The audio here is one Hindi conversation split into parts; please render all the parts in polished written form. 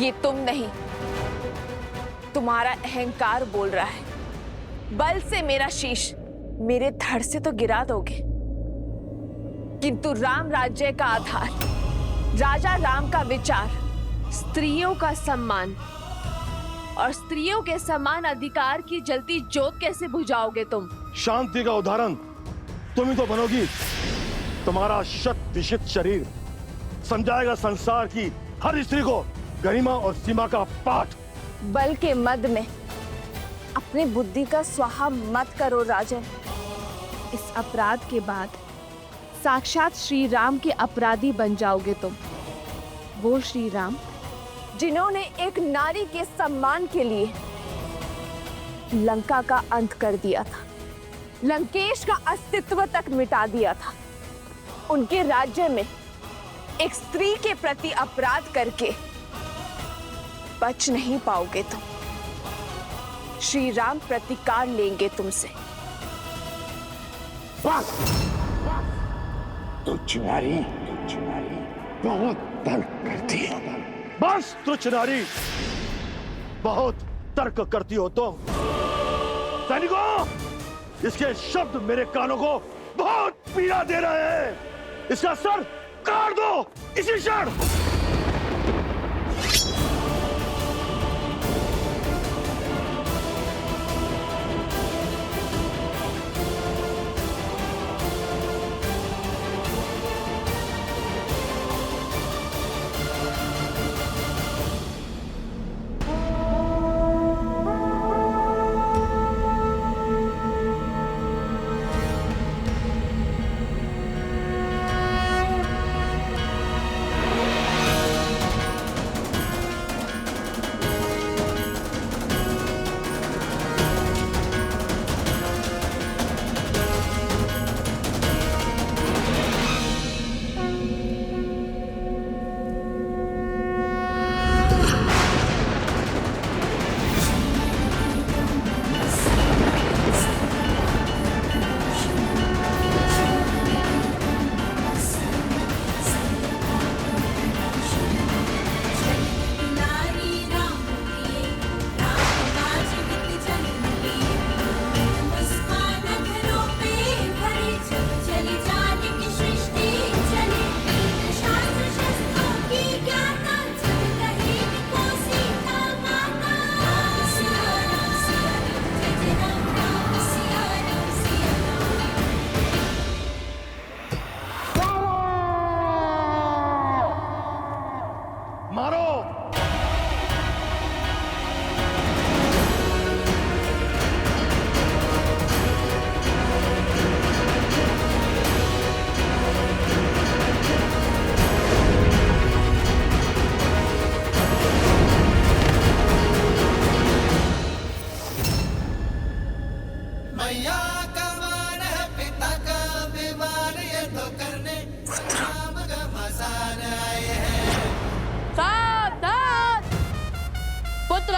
ये तुम नहीं, तुम्हारा अहंकार बोल रहा है। बल से मेरा शीश मेरे धड़ से तो गिरा दोगे, किंतु राम राज्य का आधार, राजा राम का विचार, स्त्रियों का सम्मान और स्त्रियों के समान अधिकार की जलती ज्योत कैसे बुझाओगे तुम? शांति का उदाहरण तुम ही तो बनोगी। तुम्हारा शत विशित शरीर समझाएगा संसार की हर स्त्री को गरिमा और सीमा का पाठ। बल के मद में अपनी बुद्धि का स्वाहा मत करो राजन। इस अपराध के बाद साक्षात श्री राम के अपराधी बन जाओगे तुम। वो श्री राम जिन्होंने एक नारी के सम्मान के लिए लंका का अंत कर दिया था, लंकेश का अस्तित्व तक मिटा दिया था। उनके राज्य में एक स्त्री के प्रति अपराध करके बच नहीं पाओगे तुम। श्री राम प्रतिकार लेंगे तुमसे। बस तुच्छ नारी बहुत तर्क करती है। बस तुच्छ नारी बहुत तर्क करती हो तुम। सैनिकों, इसके शब्द मेरे कानों को बहुत पीड़ा दे रहे हैं। इसका सर काट दो इसी क्षण।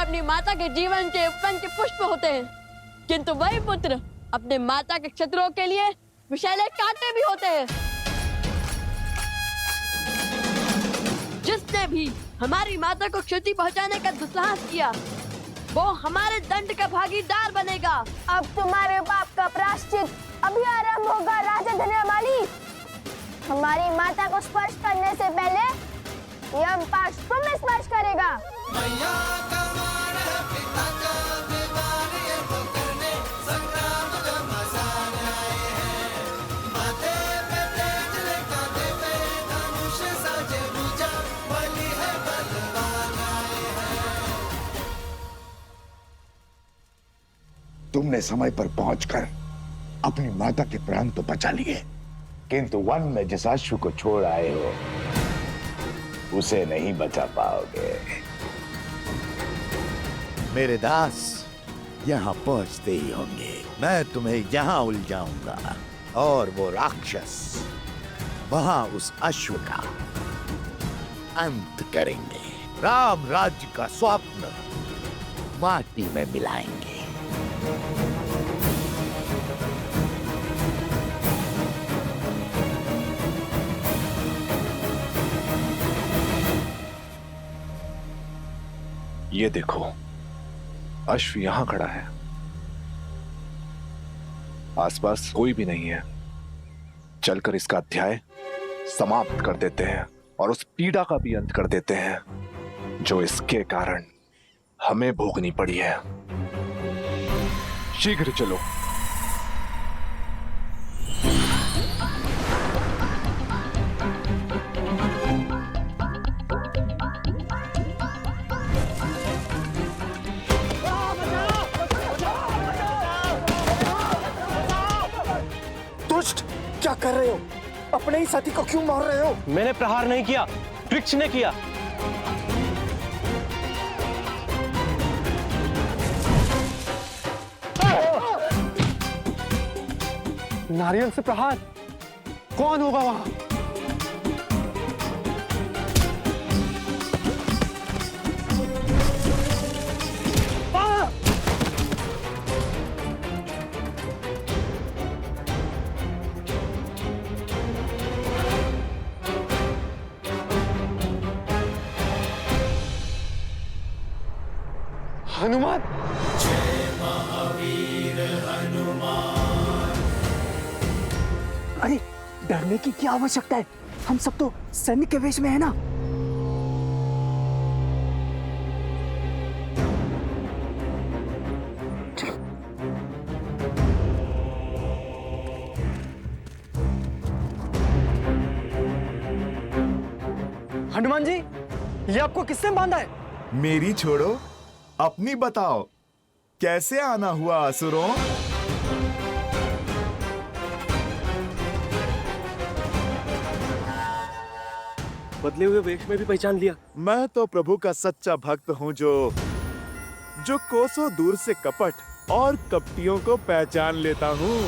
अपनी माता के जीवन के पंच पुष्प होते हैं, किंतु वही पुत्र अपने माता के शत्रुओं के लिए विषैले कांटे भी होते हैं। जिसने भी हमारी माता को क्षति पहुंचाने का दुस्साहस किया, वो हमारे दंड का भागीदार बनेगा। अब तुम्हारे पाप का प्रायश्चित अभी आरंभ होगा राजा धन्यमाली। हमारी माता को स्पर्श करने से पहले यम पाश तुम्हें स्पर्श करेगा। मैया का मान है, पिता का अभिमान, ये तो करने संग्राम का मसान आए हैं। माथे पे तेज कांधे पे धनुष साजे भुजा, बलि है बलवान आए हैं। तुमने समय पर पहुंचकर अपनी माता के प्राण तो बचा लिए, किंतु वन में जिस अश्व को छोड़ आए हो उसे नहीं बचा पाओगे। मेरे दास यहाँ पहुंचते ही होंगे। मैं तुम्हें यहाँ उलझाऊंगा और वो राक्षस वहां उस अश्व का अंत करेंगे। राम राज्य का स्वप्न माटी में मिलाएंगे। ये देखो, अश्व यहां खड़ा है, आसपास कोई भी नहीं है। चलकर इसका अध्याय समाप्त कर देते हैं और उस पीड़ा का भी अंत कर देते हैं जो इसके कारण हमें भोगनी पड़ी है। शीघ्र चलो। दुष्ट, क्या कर रहे हो? अपने ही साथी को क्यों मार रहे हो? मैंने प्रहार नहीं किया, वृक्ष ने किया। नारियल से प्रहार? कौन होगा वहां? हनुमान! अरे डरने की क्या आवश्यकता है? हम सब तो सैनिक के वेश में है ना। हनुमान जी, ये आपको किसने बांधा है? मेरी छोड़ो, अपनी बताओ, कैसे आना हुआ असुरों? बदले हुए वेश में भी पहचान लिया। मैं तो प्रभु का सच्चा भक्त हूँ जो कोसों दूर से कपट और कपटियों को पहचान लेता हूँ।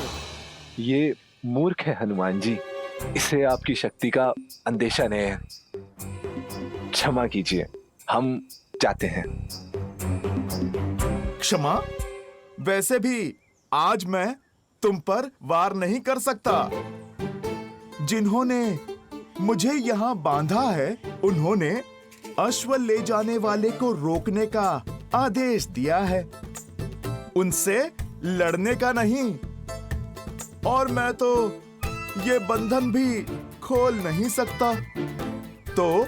ये मूर्ख है हनुमान जी, इसे आपकी शक्ति का अंदेशा नहीं है। क्षमा कीजिए, हम जाते हैं। क्षमा? वैसे भी आज मैं तुम पर वार नहीं कर सकता। जिन्होंने मुझे यहाँ बांधा है, उन्होंने अश्व ले जाने वाले को रोकने का आदेश दिया है, उनसे लड़ने का नहीं। और मैं तो ये बंधन भी खोल नहीं सकता। तो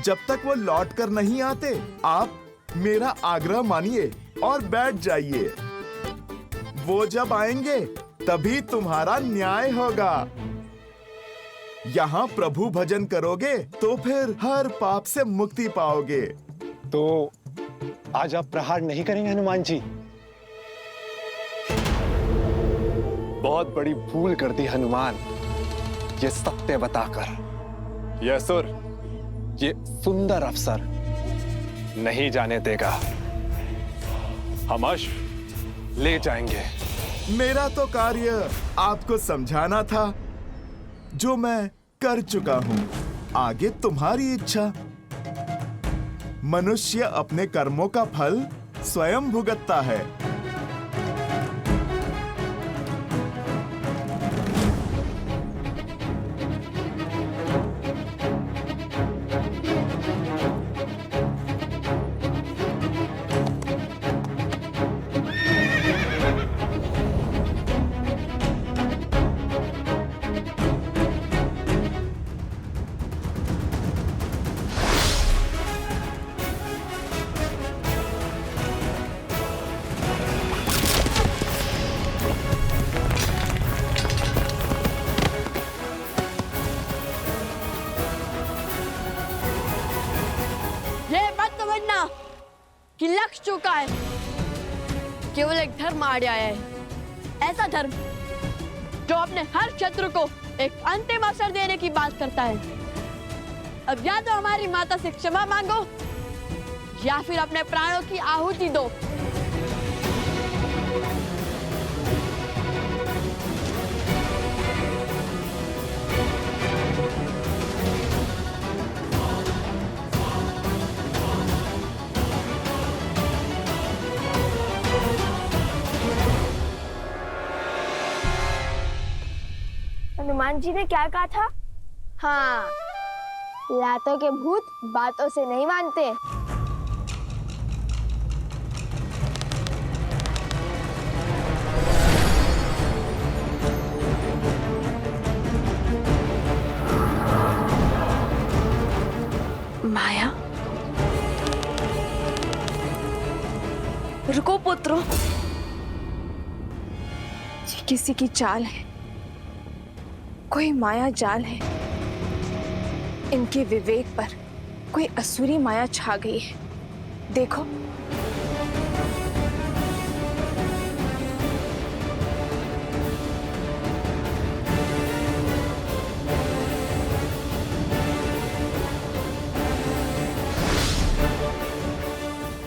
जब तक वो लौट कर नहीं आते, आप मेरा आग्रह मानिए और बैठ जाइए। वो जब आएंगे तभी तुम्हारा न्याय होगा। यहाँ प्रभु भजन करोगे तो फिर हर पाप से मुक्ति पाओगे। तो आज आप प्रहार नहीं करेंगे हनुमान जी? बहुत बड़ी भूल कर दी हनुमान, ये सत्य बताकर। यह असुर ये सुंदर अवसर नहीं जाने देगा। हम अश्व ले जाएंगे। मेरा तो कार्य आपको समझाना था, जो मैं कर चुका हूं। आगे तुम्हारी इच्छा। मनुष्य अपने कर्मों का फल स्वयं भुगतता है। कि लक्ष्य चुका है, केवल एक धर्म आड़े आया है। ऐसा धर्म जो अपने हर शत्रु को एक अंतिम अवसर देने की बात करता है। अब या तो हमारी माता से क्षमा मांगो या फिर अपने प्राणों की आहुति दो। हनुमान जी ने क्या कहा था? हाँ, लातों के भूत बातों से नहीं मानते। किसी की चाल है, कोई माया जाल है। इनके विवेक पर कोई असुरी माया छा गई है। देखो,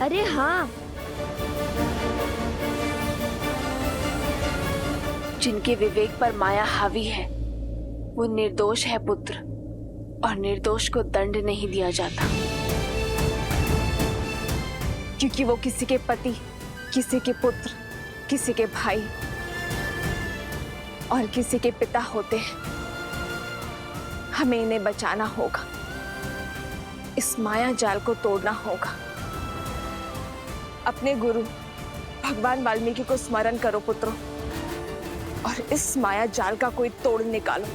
अरे हाँ, जिनके विवेक पर माया हावी है वो निर्दोष है पुत्र, और निर्दोष को दंड नहीं दिया जाता, क्योंकि वो किसी के पति, किसी के पुत्र, किसी के भाई और किसी के पिता होते हैं। हमें इन्हें बचाना होगा, इस माया जाल को तोड़ना होगा। अपने गुरु भगवान वाल्मीकि को स्मरण करो पुत्रों, और इस माया जाल का कोई तोड़ निकालो।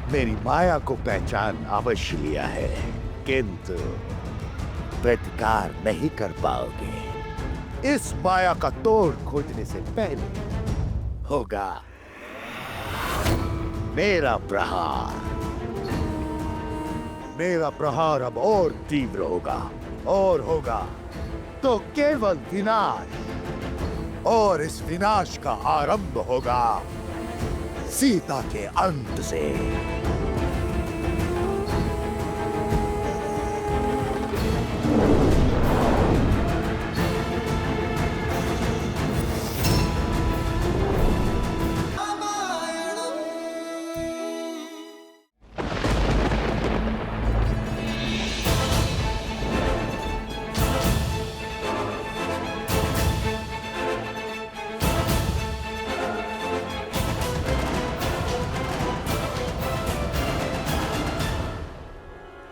मेरी माया को पहचान अवश्य लिया है, किंतु प्रतिकार नहीं कर पाओगे। इस माया का तोड़ खोजने से पहले होगा मेरा प्रहार। मेरा प्रहार अब और तीव्र होगा, और होगा तो केवल विनाश, और इस विनाश का आरंभ होगा सीता के अंत से।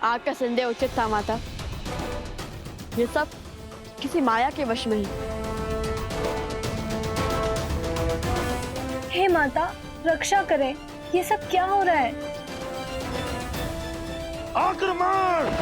आग का संदेह उचित था माता। ये सब किसी माया के वश में है। हे माता, रक्षा करें, ये सब क्या हो रहा है? आक्रमण!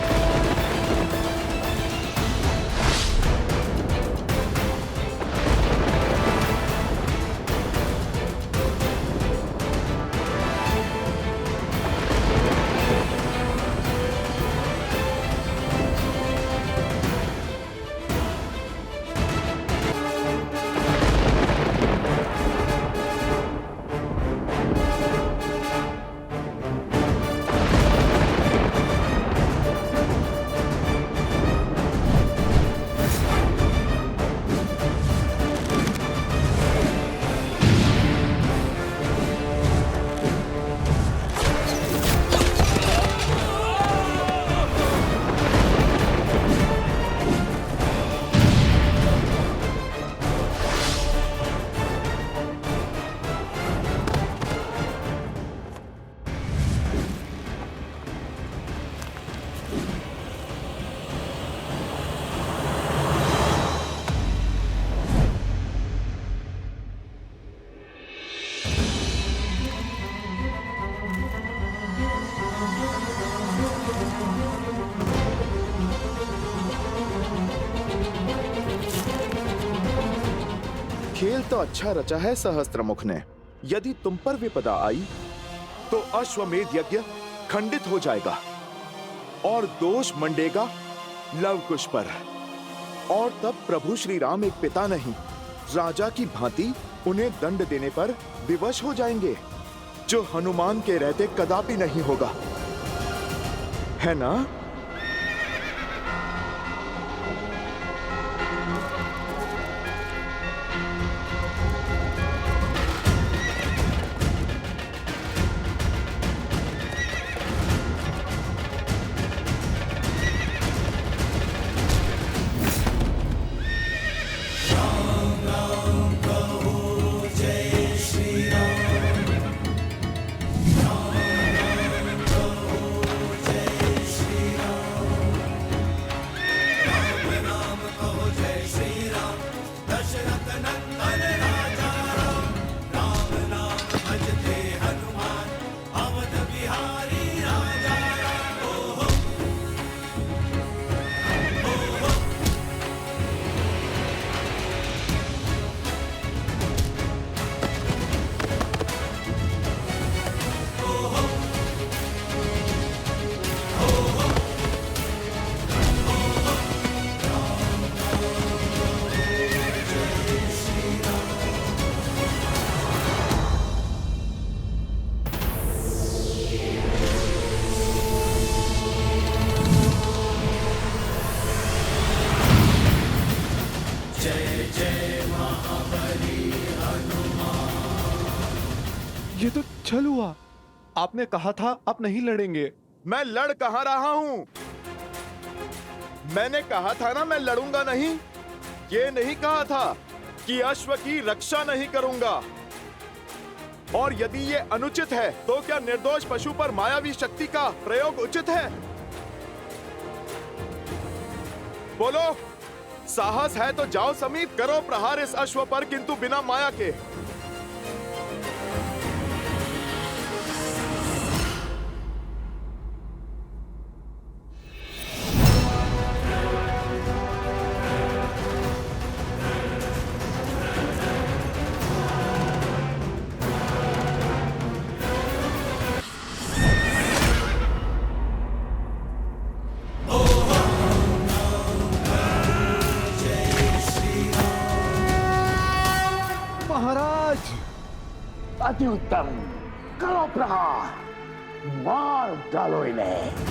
खेल तो अच्छा रचा है सहस्त्रमुख ने। यदि तुम पर विपदा आई तो अश्वमेध यज्ञ खंडित हो जाएगा और दोष मंडेगा लवकुश पर, और तब प्रभु श्री राम एक पिता नहीं राजा की भांति उन्हें दंड देने पर विवश हो जाएंगे, जो हनुमान के रहते कदापि नहीं होगा, है ना? छल हुआ। आपने कहा था आप नहीं लड़ेंगे। मैं लड़ कहां रहा हूं? मैंने कहा था ना मैं लड़ूंगा नहीं। ये नहीं कहा था कि अश्व की रक्षा नहीं करूंगा। और यदि ये अनुचित है तो क्या निर्दोष पशु पर मायावी शक्ति का प्रयोग उचित है? बोलो, साहस है तो जाओ समीप, करो प्रहार इस अश्व पर, किंतु बिना माया के। अति उत्तम, करो प्रहार, मार डालो इन्हें।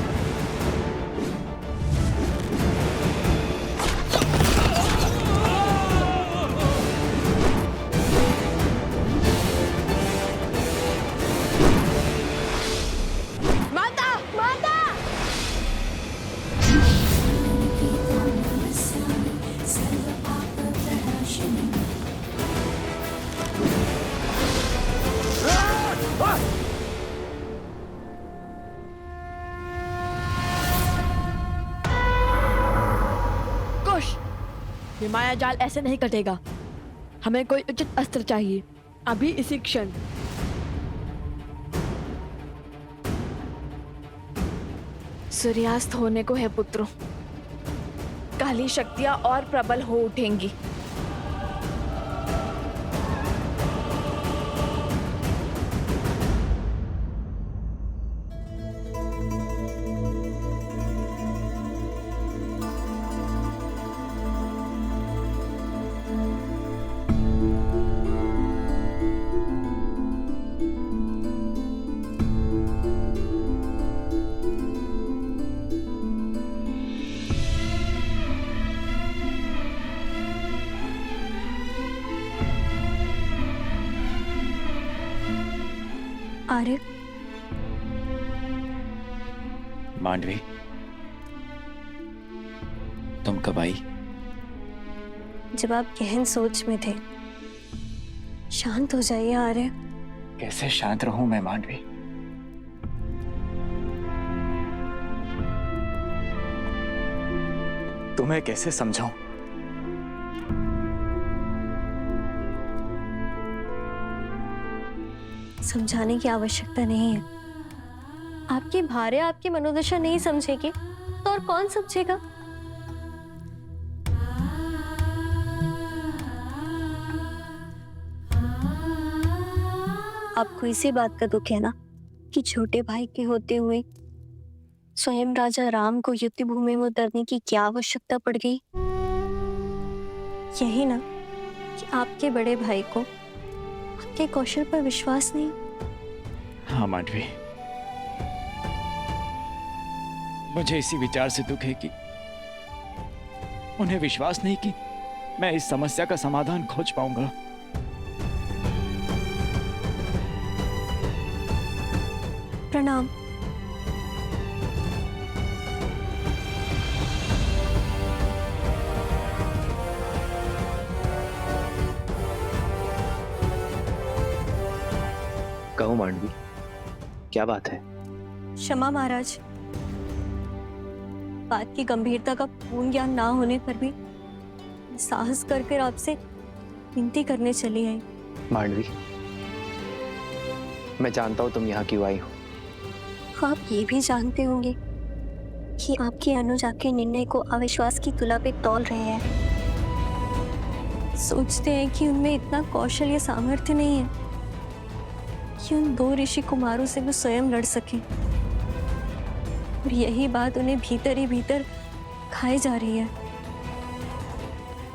माता, माता! कुश, ये माया जाल ऐसे नहीं कटेगा। हमें कोई उचित अस्त्र चाहिए, अभी इसी क्षण। सूर्यास्त होने को है पुत्रों, काली शक्तियां और प्रबल हो उठेंगी। आर्य, मांडवी, तुम कब आई? जब आप गहन सोच में थे। शांत हो जाइए आर्य। कैसे शांत रहूं मैं मांडवी? तुम्हें कैसे समझाऊं? समझाने की आवश्यकता नहीं है। आपकी भार्या आपकी मनोदशा नहीं समझेगी तो और कौन समझेगा? आपको इसी बात का दुख है ना कि छोटे भाई के होते हुए स्वयं राजा राम को युद्ध भूमि में उतरने की क्या आवश्यकता पड़ गई? यही ना कि आपके बड़े भाई को आपके कौशल पर विश्वास नहीं। हाँ मांडवी, मुझे इसी विचार से दुख है कि उन्हें विश्वास नहीं कि मैं इस समस्या का समाधान खोज पाऊंगा। प्रणाम। कहो मांडवी, क्या बात है? क्षमा महाराज, बात की गंभीरता का पूर्ण ज्ञान ना होने पर भी साहस कर आपसे विनती करने चली आई। मांडवी, मैं जानता हूं तुम यहाँ क्यों आई हो। आप ये भी जानते होंगे कि आपके अनुज आपके निर्णय को अविश्वास की तुला पे तौल रहे हैं। सोचते हैं कि उनमें इतना कौशल या सामर्थ्य नहीं है कि उन दो ऋषि कुमारों से वो स्वयं लड़ सके। और यही बात उन्हें भीतर ही भीतर खाई जा रही है।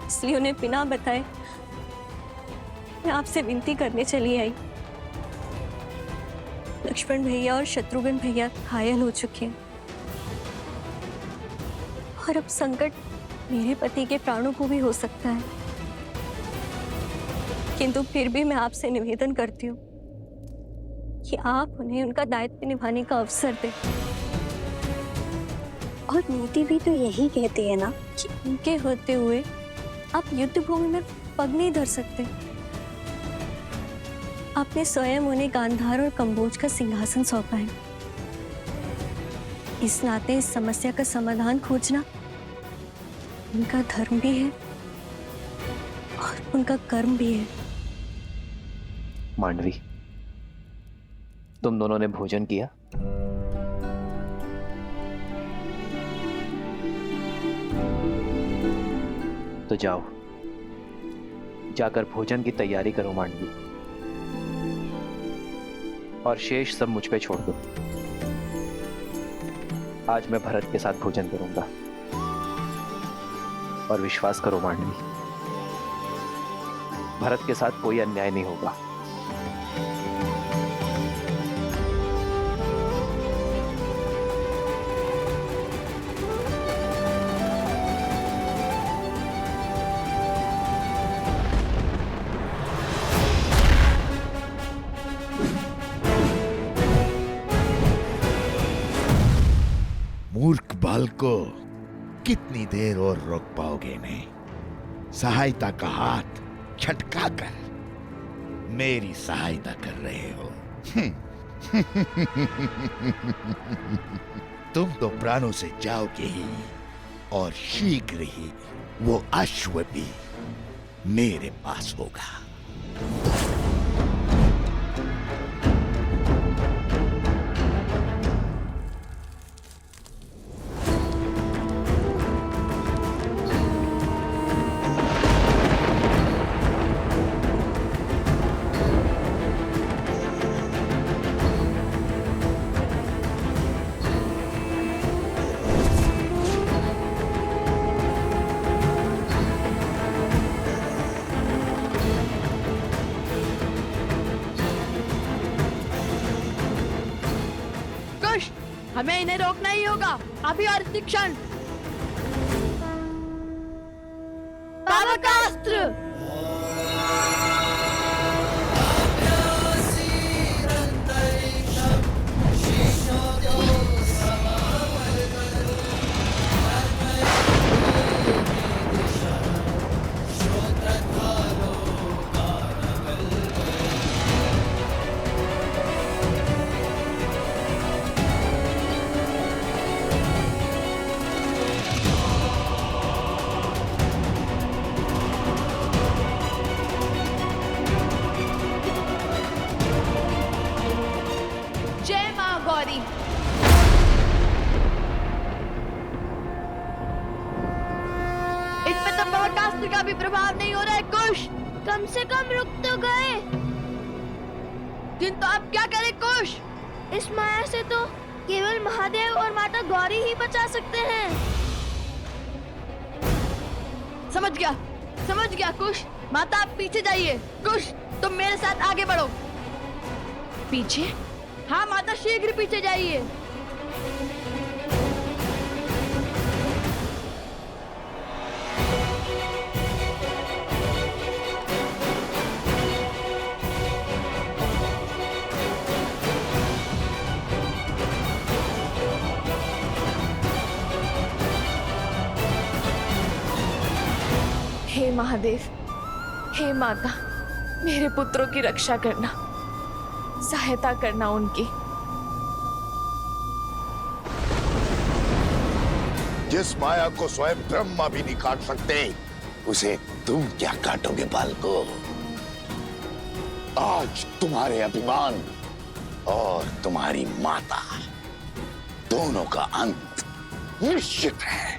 इसलिए उन्हें बिना बताए मैं आपसे विनती करने चली आई। लक्ष्मण भैया और शत्रुघ्न भैया घायल हो चुके हैं और अब संकट मेरे पति के प्राणों को भी हो सकता है। किंतु फिर भी मैं आपसे निवेदन करती हूँ कि आप उन्हें उनका दायित्व निभाने का अवसर दें। और नीति भी तो यही कहती है ना कि उनके होते हुए आप युद्ध भूमि में पग नहीं धर सकते। आपने स्वयं उन्हें गांधार और कंबोज का सिंहासन सौंपा है। इस नाते इस समस्या का समाधान खोजना उनका धर्म भी है और उनका कर्म भी है। मांडवी, तुम दोनों ने भोजन किया? तो जाओ, जाकर भोजन की तैयारी करो मांडवी, और शेष सब मुझ पे छोड़ दो। आज मैं भरत के साथ भोजन करूंगा, और विश्वास करो मांडवी, भरत के साथ कोई अन्याय नहीं होगा। मूर्ख बालको, कितनी देर और रोक पाओगे इन्हें? सहायता का हाथ छटका कर मेरी सहायता कर रहे हो। तुम तो प्राणों से जाओगे ही, और शीघ्र ही वो अश्व भी मेरे पास होगा। हमें इन्हें रोकना ही होगा, अभी और इसी क्षण। बाबा का अस्त्र! जय मां गौरी। इन पे तो ब्रह्मास्त्र का भी प्रभाव नहीं हो रहा है कुश। कम से कम रुक तो गए। किंतु अब क्या करें कुश? इस माया से तो केवल महादेव और माता गौरी ही बचा सकते हैं। समझ गया कुश। माता आप पीछे जाइए, कुश तुम मेरे साथ आगे बढ़ो। पीछे? हाँ माता, शीघ्र पीछे जाइए। हे महादेव, हे माता, मेरे पुत्रों की रक्षा करना, सहायता करना उनकी। जिस माया को स्वयं ब्रह्मा भी नहीं काट सकते, उसे तुम क्या काटोगे बालको? आज तुम्हारे अभिमान और तुम्हारी माता दोनों का अंत निश्चित है।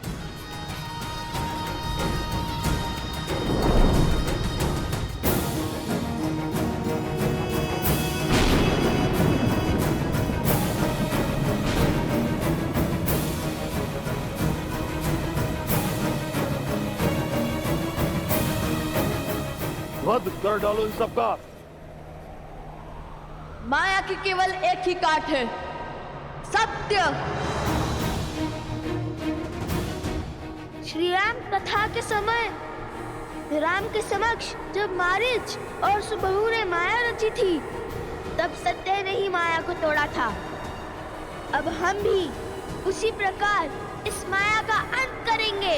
वध कर डालो इन सबका। माया की केवल एक ही काट है, सत्य। श्री राम कथा के समय राम के समक्ष जब मारीच और सुबहू ने माया रची थी, तब सत्य ने ही माया को तोड़ा था। अब हम भी उसी प्रकार इस माया का अंत करेंगे।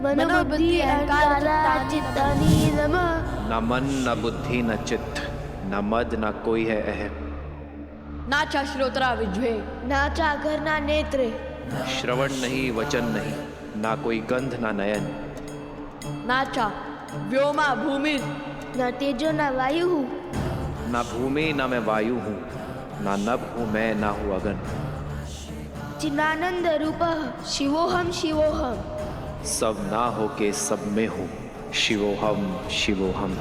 मनोबुद्धि अहंकार चित्तानि नमः। न मन न बुद्धि न चित्त, न मद न कोई है अहम। नाचा श्रोत्रा विज्वे, नाचा घर ना नेत्र, श्रवण नहीं वचन नहीं, ना कोई गंध ना नयन। नाचा व्योमा भूमि, न तेजो न वायु, ना भूमि ना मैं वायु हूँ, ना नभ हूँ मैं, ना हूँ अगन। चिदानंद रूपः शिवोहम शिवोहम। सब ना हो के सब में हूँ, शिवोहम शिवोहम।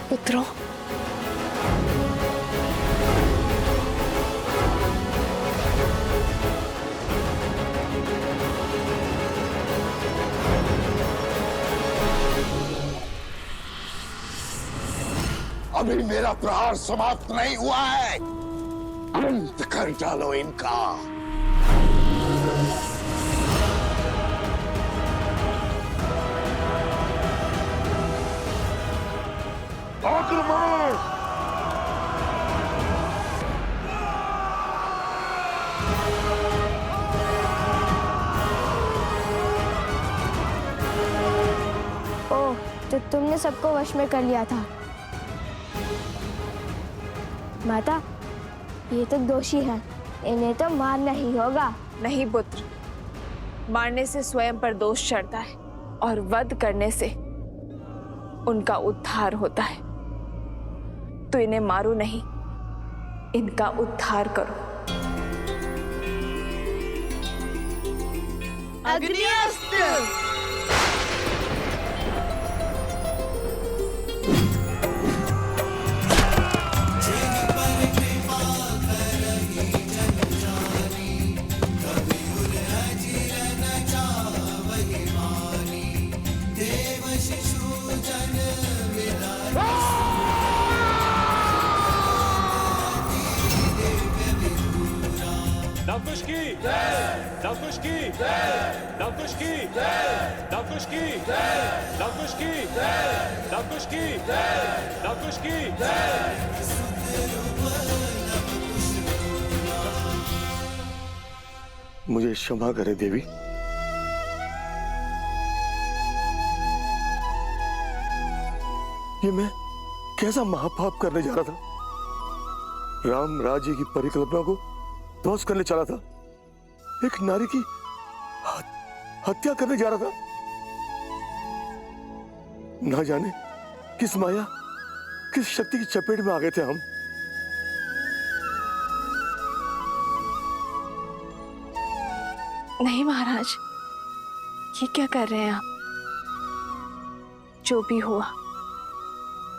पुत्रों, अभी मेरा प्रहार समाप्त नहीं हुआ है। अंत कर डालो इनका। आक्रमण! ओह, तो तुमने सबको वश में कर लिया था। माता, ये तो दोषी है, इन्हें तो मारना ही होगा। नहीं पुत्र, मारने से स्वयं पर दोष चढ़ता है और वध करने से उनका उद्धार होता है। तो इन्हें मारो नहीं, इनका उद्धार करो। अग्निअस्त्र। नवकुश की नवकुश की नवकुश की नवकुश की नवकुश की नवकुश की नवकुश की। मुझे क्षमा करे देवी। ये मैं कैसा महापाप करने जा रहा था। राम राज्य की परिकल्पना को ध्वस्त करने चला था। एक नारी की हत्या करने जा रहा था। ना जाने किस माया, किस शक्ति की चपेट में आ गए थे हम। नहीं महाराज, ये क्या कर रहे हैं आप? जो भी हुआ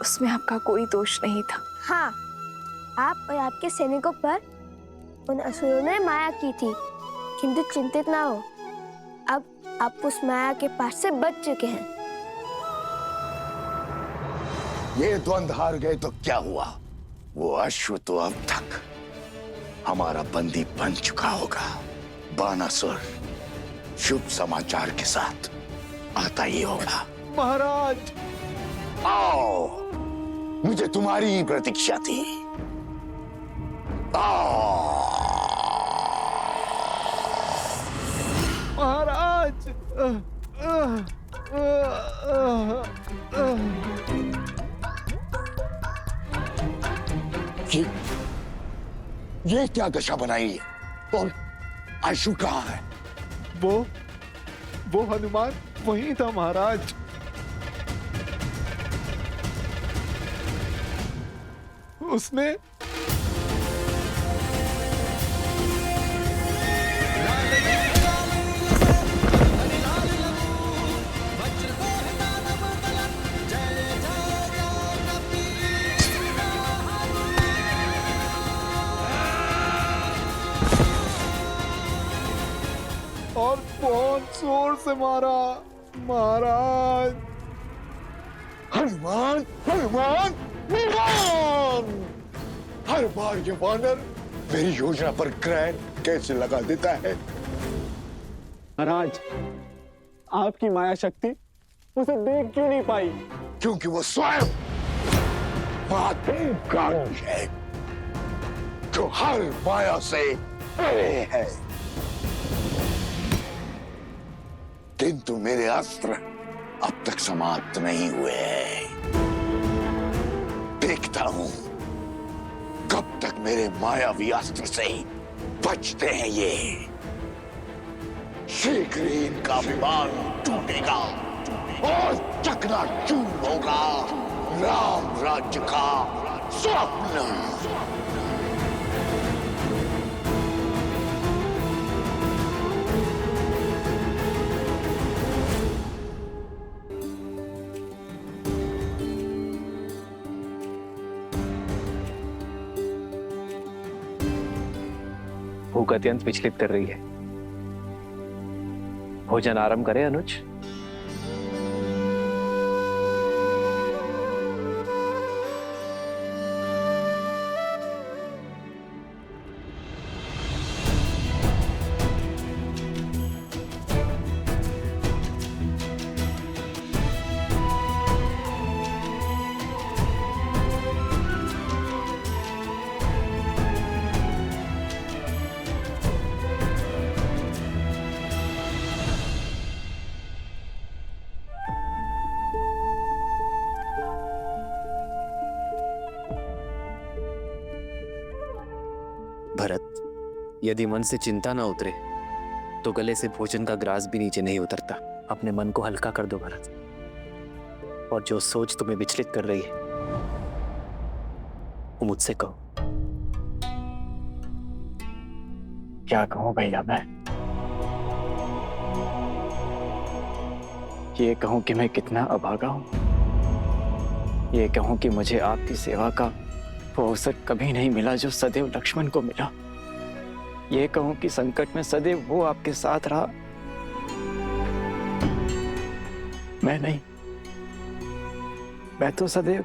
उसमें आपका कोई दोष नहीं था। हाँ, आप और आपके सैनिकों पर उन असुरों ने माया की थी, किंतु चिंतित ना हो, अब आप उस माया के पास से बच चुके हैं। ये द्वंद हार गए तो क्या हुआ? वो अश्व तो अब तक हमारा बंदी बन चुका होगा। बानासुर शुभ समाचार के साथ आता ही होगा। महाराज, आओ, मुझे तुम्हारी ही प्रतीक्षा थी। आओ। महाराज, ये ये क्या दशा बनाई है? और आशु कहाँ है? वो हनुमान वहीं था महाराज। उसने और बहुत जोर से मारा महाराज। हनुमान हनुमान हनुमान! हर बार ये वानर मेरी योजना पर ग्रहण कैसे लगा देता है? महाराज, आपकी माया शक्ति उसे देख क्यों नहीं पाई? क्योंकि वो स्वयं महादेव है, जो हर माया से परे है। किंतु मेरे अस्त्र अब तक समाप्त नहीं हुए हैं। देखता हूं कब तक मेरे मायावी अस्त्र से बचते हैं ये। शीघ्र ही इनका विमान टूटेगा और चकनाचूर होगा राम राज्य का स्वप्न। भूख अत्यंत विचलित कर रही है। भोजन आरंभ करें अनुज। भरत, यदि मन से चिंता ना उतरे तो गले से भोजन का ग्रास भी नीचे नहीं उतरता। अपने मन को हल्का कर दो भरत, और जो सोच तुम्हें विचलित कर रही है वो मुझसे कहो। क्या कहूं भैया मैं? ये कहूं कि मैं कितना अभागा हूं। ये कहूं कि मुझे आपकी सेवा का वो अवसर कभी नहीं मिला जो सदैव लक्ष्मण को मिला। ये कहूं कि संकट में सदैव वो आपके साथ रहा, मैं नहीं। मैं तो सदैव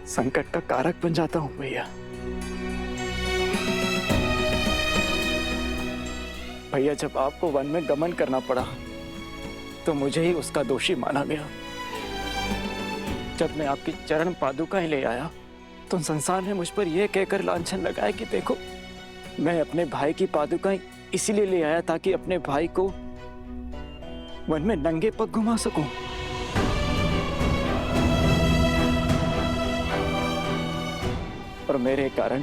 संकट का कारक बन जाता हूं भैया। भैया, जब आपको वन में गमन करना पड़ा तो मुझे ही उसका दोषी माना गया। जब मैं आपकी चरण पादुकाएं ले आया तो संसार ने मुझ पर यह कहकर लांछन लगाया कि देखो, मैं अपने भाई की पादुकाएं इसीलिए ले आया ताकि अपने भाई को वन में नंगे पग घुमा सकूं। और मेरे कारण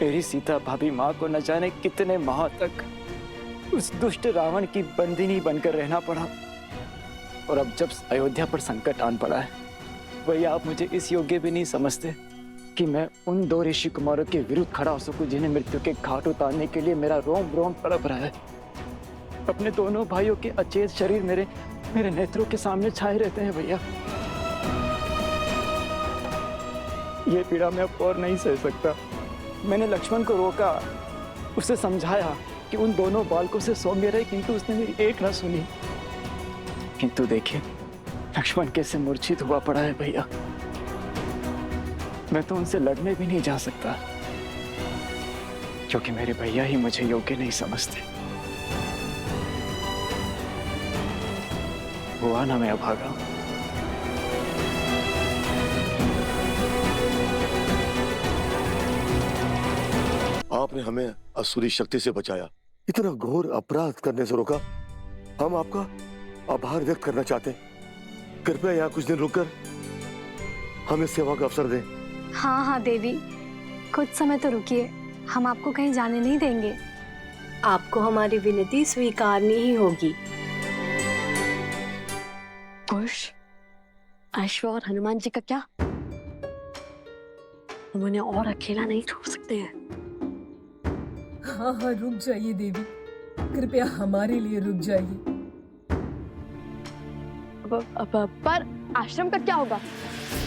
मेरी सीता भाभी मां को न जाने कितने माह तक उस दुष्ट रावण की बंदिनी बनकर रहना पड़ा। और अब जब अयोध्या पर संकट आन पड़ा है, वही आप मुझे इस योग्य भी नहीं समझते कि मैं उन दो ऋषि कुमारों के विरुद्ध खड़ा हो सकूं जिन्हें मृत्यु के घाट उतारने के लिए मेरा रोम रोम तड़प रहा है। अपने दोनों भाइयों के अचेत शरीर मेरे नेत्रों के सामने छाए रहते हैं भैया। ये पीड़ा मैं अब और नहीं सह सकता। मैंने लक्ष्मण को रोका, उसे समझाया कि उन दोनों बालकों से सौम्य रहे, किंतु उसने मेरी एक न सुनी। किंतु देखिए, लक्ष्मण कैसे मूर्छित हुआ पड़ा है भैया। मैं तो उनसे लड़ने भी नहीं जा सकता, क्योंकि मेरे भैया ही मुझे योग्य नहीं समझते। हुआ ना मैं अभागा। आपने हमें असुरी शक्ति से बचाया, इतना घोर अपराध करने से रोका। हम आपका आभार व्यक्त करना चाहते हैं। कृपया यहाँ कुछ दिन रुककर हमें सेवा का अवसर दें। हाँ हाँ देवी, कुछ समय तो रुकिए। हम आपको कहीं जाने नहीं देंगे। आपको हमारी विनती स्वीकारनी ही होगी। कुश, अश्व और हनुमान जी का क्या? हम उन्हें और अकेला नहीं छोड़ सकते हैं। हाँ हाँ, रुक जाइए देवी, कृपया हमारे लिए रुक जाइए। पर आश्रम का क्या होगा?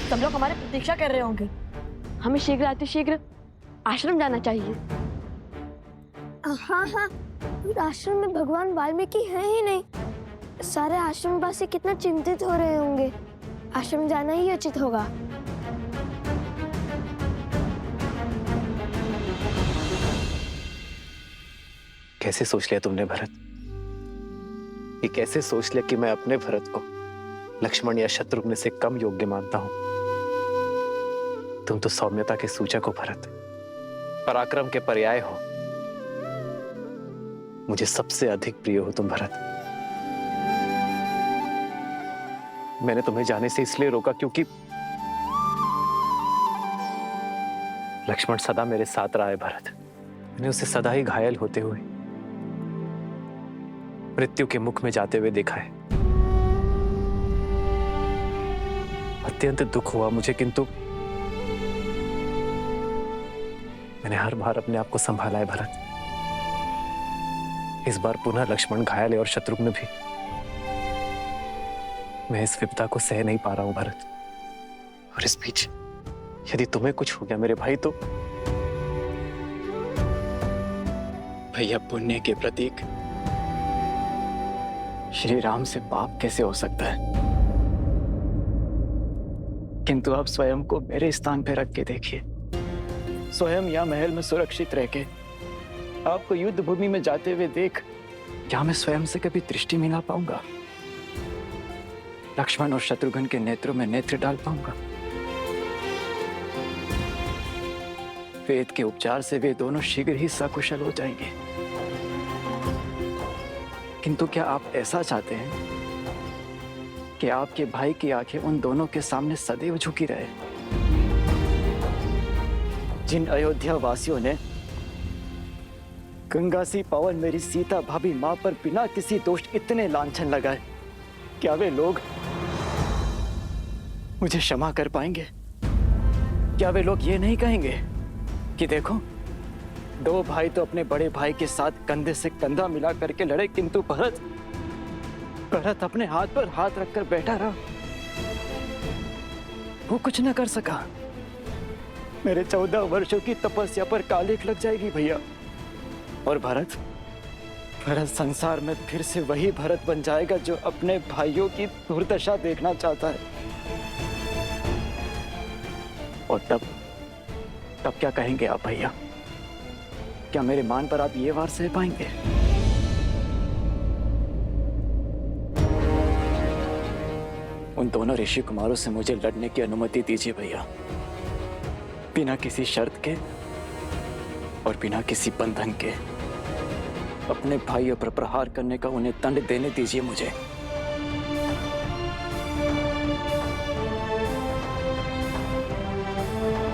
सब लोग हमारी प्रतीक्षा कर रहे होंगे। हमें शीघ्र अतिशीघ्र आश्रम जाना चाहिए। हाँ हाँ, आश्रम में भगवान वाल्मीकि है ही नहीं। सारे आश्रमवासी कितना चिंतित हो रहे होंगे। आश्रम जाना ही उचित होगा। कैसे सोच लिया तुमने भरत? ये कैसे सोच लिया कि मैं अपने भरत को लक्ष्मण या शत्रुघ्न से कम योग्य मानता हूं? तुम तो सौम्यता के सूचक हो भरत, पराक्रम के पर्याय हो। मुझे सबसे अधिक प्रिय हो तुम भरत। मैंने तुम्हें जाने से इसलिए रोका क्योंकि लक्ष्मण सदा मेरे साथ रहा है भरत। मैंने उसे सदा ही घायल होते हुए, मृत्यु के मुख में जाते हुए देखा है। अत्यंत दुख हुआ मुझे, किंतु मैंने हर बार अपने आप को संभाला है भरत। इस बार पुनः लक्ष्मण घायल है और शत्रुघ्न भी। मैं इस विपदा को सह नहीं पा रहा हूं भरत। और इस बीच यदि तुम्हें कुछ हो गया मेरे भाई, तो भैया, पुण्य के प्रतीक श्री राम से पाप कैसे हो सकता है? किंतु आप स्वयं को मेरे स्थान पर रख के देखिए। स्वयं या महल में सुरक्षित रह के आपको युद्ध भूमि में जाते हुए देख, क्या मैं स्वयं से कभी दृष्टि मिला पाऊंगा? लक्ष्मण और शत्रुघ्न के नेत्रों में नेत्र डाल पाऊंगा? वेद के उपचार से वे दोनों शीघ्र ही सकुशल हो जाएंगे। किंतु क्या आप ऐसा चाहते हैं कि आपके भाई की आंखें उन दोनों के सामने सदैव झुकी रहे? जिन अयोध्या वासियों ने गंगा सी पावन मेरी सीता भाभी मां पर बिना किसी दोष इतने लांछन लगाए, क्या वे लोग मुझे क्षमा कर पाएंगे? क्या वे लोग ये नहीं कहेंगे कि देखो, दो भाई तो अपने बड़े भाई के साथ कंधे से कंधा मिला करके लड़े, किंतु भरत अपने हाथ पर हाथ रखकर बैठा रहा, वो कुछ न कर सका। मेरे 14 वर्षों की तपस्या पर कालिक लग जाएगी भैया। और भरत संसार में फिर से वही भरत बन जाएगा जो अपने भाइयों की दुर्दशा देखना चाहता है। और तब क्या कहेंगे आप भैया? क्या मेरे मान पर आप ये वार सह पाएंगे? उन दोनों ऋषि कुमारों से मुझे लड़ने की अनुमति दीजिए भैया, बिना किसी शर्त के और बिना किसी बंधन के। अपने भाइयों पर प्रहार करने का उन्हें दंड देने दीजिए मुझे।